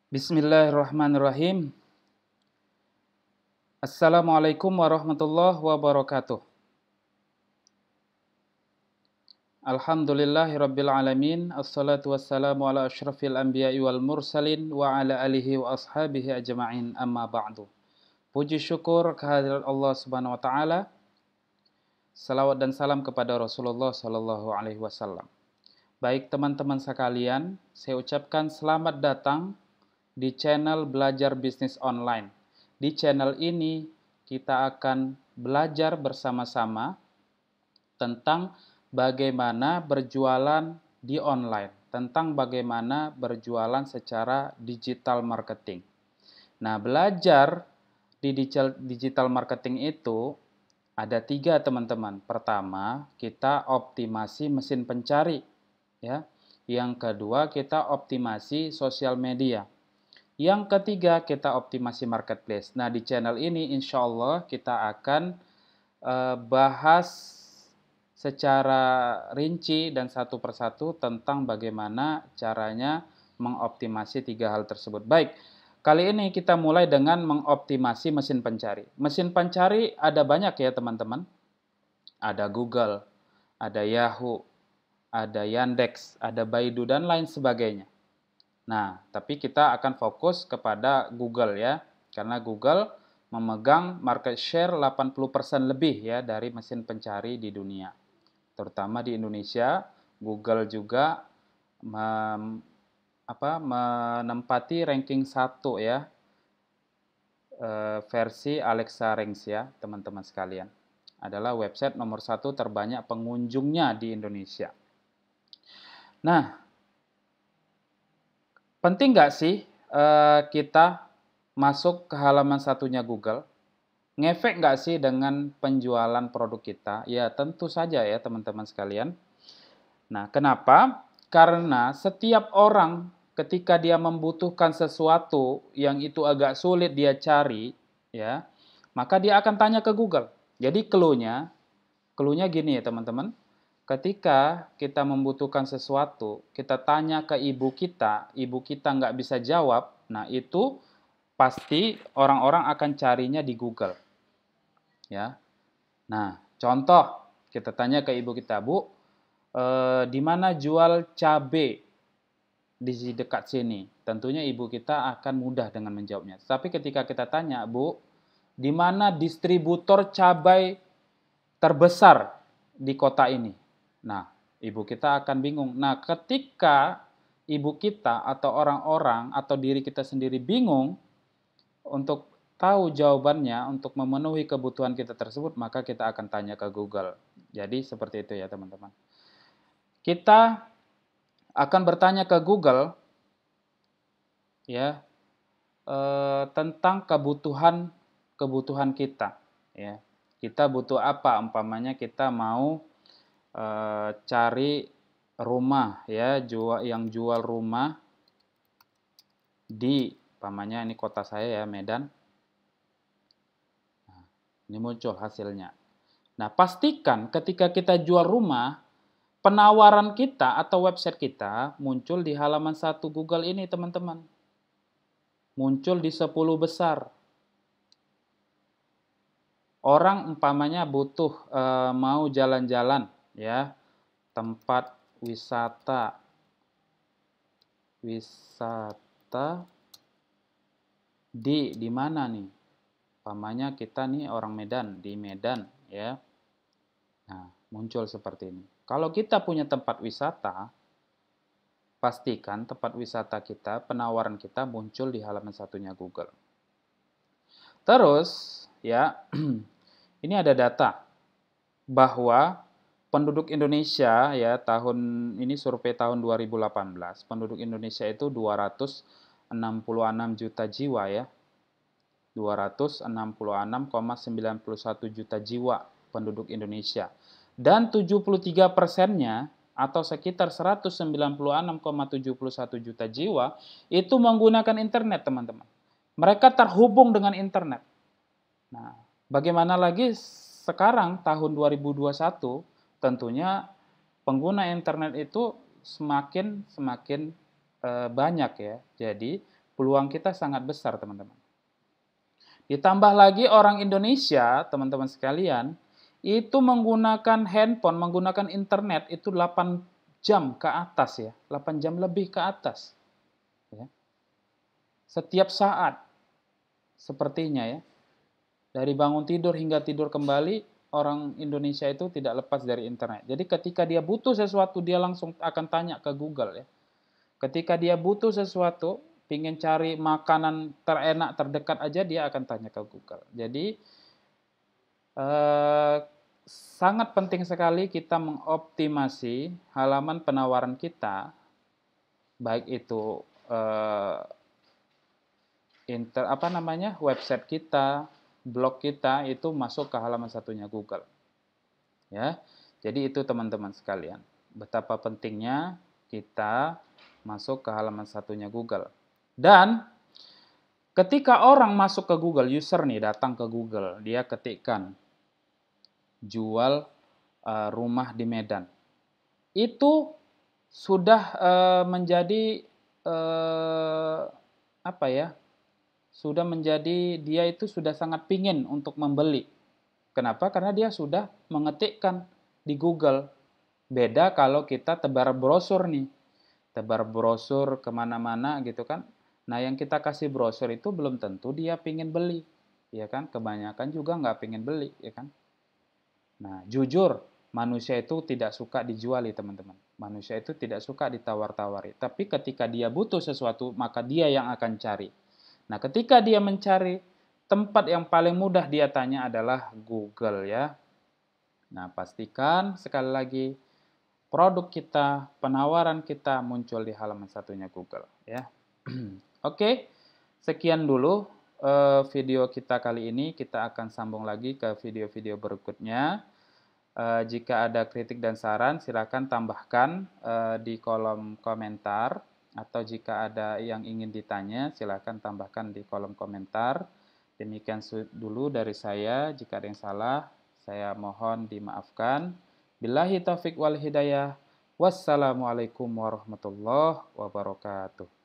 Bismillahirrahmanirrahim. Assalamualaikum warahmatullahi wabarakatuh. Alhamdulillahirabbil alamin. Assalatu wassalamu ala asyrafil anbiya'i wal mursalin wa ala alihi wa ashabihi ajma'in, amma ba'du. Puji syukur kehadirat Allah Subhanahu wa taala. Salawat dan salam kepada Rasulullah sallallahu alaihi wasallam. Baik teman-teman sekalian, saya ucapkan selamat datang di channel Belajar Bisnis Online. Di channel ini kita akan belajar bersama-sama tentang bagaimana berjualan di online, tentang bagaimana berjualan secara digital marketing. Nah, belajar di digital marketing itu ada 3 teman-teman. Pertama, kita optimasi mesin pencari, ya. Yang kedua, kita optimasi sosial media. Yang ketiga, kita optimasi marketplace. Nah, di channel ini insya Allah kita akan bahas secara rinci dan satu persatu tentang bagaimana caranya mengoptimasi 3 hal tersebut. Baik, kali ini kita mulai dengan mengoptimasi mesin pencari. Mesin pencari ada banyak ya teman-teman. Ada Google, ada Yahoo, ada Yandex, ada Baidu, dan lain sebagainya. Nah, tapi kita akan fokus kepada Google ya, karena Google memegang market share 80% lebih ya dari mesin pencari di dunia. Terutama di Indonesia, Google juga menempati ranking 1 ya, versi Alexa Ranks ya, teman-teman sekalian. Adalah website nomor 1 terbanyak pengunjungnya di Indonesia. Nah, penting nggak sih kita masuk ke halaman satunya Google? Ngefek nggak sih dengan penjualan produk kita? Ya tentu saja ya teman-teman sekalian. Nah, kenapa? Karena setiap orang ketika dia membutuhkan sesuatu yang itu agak sulit dia cari, ya, maka dia akan tanya ke Google. Jadi clue-nya gini ya teman-teman. Ketika kita membutuhkan sesuatu, kita tanya ke ibu kita nggak bisa jawab, nah itu pasti orang-orang akan carinya di Google. Ya, nah contoh kita tanya ke ibu kita, Bu, di mana jual cabai di dekat sini? Tentunya ibu kita akan mudah dengan menjawabnya. Tapi ketika kita tanya, Bu, di mana distributor cabai terbesar di kota ini? Nah, ibu kita akan bingung. Nah, ketika ibu kita atau orang-orang atau diri kita sendiri bingung untuk tahu jawabannya, untuk memenuhi kebutuhan kita tersebut, maka kita akan tanya ke Google. Jadi seperti itu ya teman-teman. Kita akan bertanya ke Google ya tentang kebutuhan kita. Ya, kita butuh apa? Umpamanya kita mau cari rumah ya, yang jual rumah di umpamanya ini kota saya ya, Medan. Nah, ini muncul hasilnya. Nah, pastikan ketika kita jual rumah, penawaran kita atau website kita muncul di halaman 1 Google ini, teman-teman. Muncul di 10 besar. Orang umpamanya butuh mau jalan-jalan ya, tempat wisata di mana nih? Umpamanya kita nih orang Medan, di Medan ya. Nah, muncul seperti ini. Kalau kita punya tempat wisata, pastikan tempat wisata kita, penawaran kita muncul di halaman satunya Google. Terus ya, ini ada data bahwa penduduk Indonesia ya survei tahun 2018, penduduk Indonesia itu 266 juta jiwa ya. 266,91 juta jiwa penduduk Indonesia. Dan 73%-nya atau sekitar 196,71 juta jiwa itu menggunakan internet, teman-teman. Mereka terhubung dengan internet. Nah, bagaimana lagi sekarang tahun 2021, tentunya pengguna internet itu semakin banyak ya. Jadi Peluang kita sangat besar, teman-teman. Ditambah lagi orang Indonesia, teman-teman sekalian, itu menggunakan handphone, menggunakan internet itu 8 jam ke atas ya, 8 jam lebih ke atas. Ya. Setiap saat, sepertinya ya. Dari bangun tidur hingga tidur kembali, orang Indonesia itu tidak lepas dari internet. Jadi ketika dia butuh sesuatu, dia langsung akan tanya ke Google ya. Ketika dia butuh sesuatu, ingin cari makanan terenak terdekat aja, dia akan tanya ke Google. Jadi sangat penting sekali kita mengoptimasi halaman penawaran kita, baik itu website kita, blog kita itu masuk ke halaman satunya Google. Ya. Jadi itu teman-teman sekalian, betapa pentingnya kita masuk ke halaman satunya Google. Dan ketika orang masuk ke Google, user nih datang ke Google, dia ketikkan jual rumah di Medan. Itu sudah menjadi sudah menjadi, dia itu sudah sangat pingin untuk membeli. Kenapa? Karena dia sudah mengetikkan di Google. Beda kalau kita tebar brosur nih. Tebar brosur kemana-mana gitu kan. Nah yang kita kasih brosur itu belum tentu dia pingin beli. Ya kan? Kebanyakan juga nggak pingin beli. Ya kan? Nah jujur, manusia itu tidak suka dijuali teman-teman. Manusia itu tidak suka ditawar-tawari. Tapi ketika dia butuh sesuatu, maka dia yang akan cari. Nah, ketika dia mencari, tempat yang paling mudah dia tanya adalah Google ya. Nah, pastikan sekali lagi produk kita, penawaran kita muncul di halaman satunya Google ya. Oke, sekian dulu video kita kali ini. Kita akan sambung lagi ke video-video berikutnya. Jika ada kritik dan saran, silakan tambahkan di kolom komentar. Atau jika ada yang ingin ditanya, silakan tambahkan di kolom komentar. Demikian dulu dari saya. Jika ada yang salah, saya mohon dimaafkan. Billahi taufik wal hidayah. Wassalamualaikum warahmatullahi wabarakatuh.